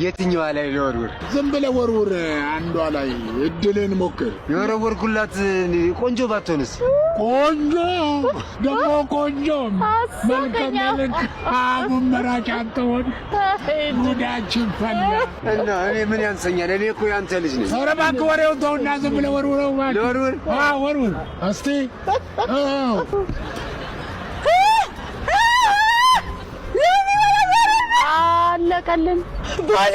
የትኛው ላይ ልወርውር? ዝም ብለህ ወርውር አንዷ ላይ እድልን ሞክር። የወረወርኩላት ቆንጆ ባትሆንስ? ቆንጆ ደግሞ ቆንጆ መልከ አሁን መራጭ አትሆን። ጉዳችን ፈላ እና እኔ ምን ያንሰኛል? እኔ እኮ ያንተ ልጅ ነኝ። ኧረ እባክህ ወሬውን ተውና ዝም ብለህ ወርውረው። ልወርውር? ወርውር እስቲ። አለቀልን። ባሌ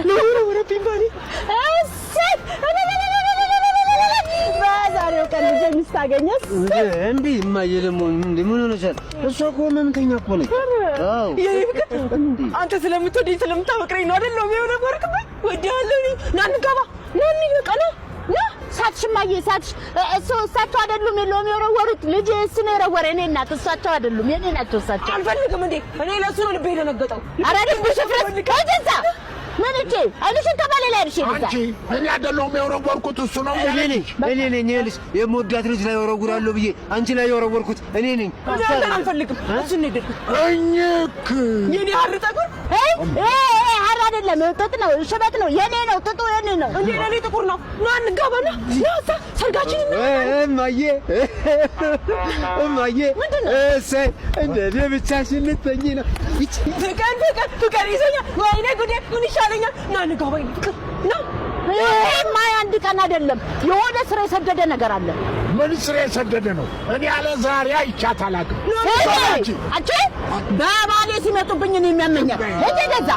ለወረወረብኝ ባሌ። በዛሬው ቀን ልጄ ሚስት አገኘስ እንዴ? እማዬ ደግሞ እንዴ ምን ሆነሻል? እሷ እኮ መምተኛ እኮ ነች። አዎ የኔ ፍቅር አንተ ስለምትወደኝ ስለምታፈቅረኝ ነው አይደል? ነው የወረወርክብኝ። ወዲያለሁ ና እንጋባ ና እንበቃ ና ሳትሽማዬ ሳትሽ እሳቸው አይደሉም የወረወሩት። ልጄ እሱ ነው የወረወረ። እኔ እናት እሳቸው አይደሉም የኔ ናቸው እሳቸው። አልፈልግም እንዴ እኔ ለሱ ነው ልቤ ደነገጠው። ኧረ ልብሽ ፍረስ ከጀዛ ምን እቺ አይልሽ ተባለ ላይ እርሽ ይዛ አንቺ እኔ አይደለሁም የወረወርኩት እሱ ነው። እኔ ነኝ ልጅ የምወዳት ልጅ ላይ ወረውራለሁ ብዬ አንቺ ላይ የወረወርኩት እኔ ነኝ። አልፈልግም እሱ ነው ይደግ እኝክ የኔ አርጠቁር ሀር አይደለም ጥጥ ነው ሽበት ነው የኔ ነው ጥጡ የኔ ነው እንዴ ለኔ ጥቁር ነው። ና እንጋባና ያሳ ሰርጋችን ነው። እማዬ እሰይ እንደ ብቻሽን ልትተኝ ነው። ፍቅር ይዘኛል። ወይኔ ጉዴ ምን ይሻለኛል? ና እንጋባ ፍቅር ነው። ማይ አንድ ቀን አይደለም የሆነ ስራ የሰደደ ነገር አለ። ምን ስራ የሰደደ ነው? እኔ ያለ ዛሬ አይቻት አላውቅም። አንቺ በባሌ ሲመጡብኝ ነው የሚያመኛል። ሄደ ገዛ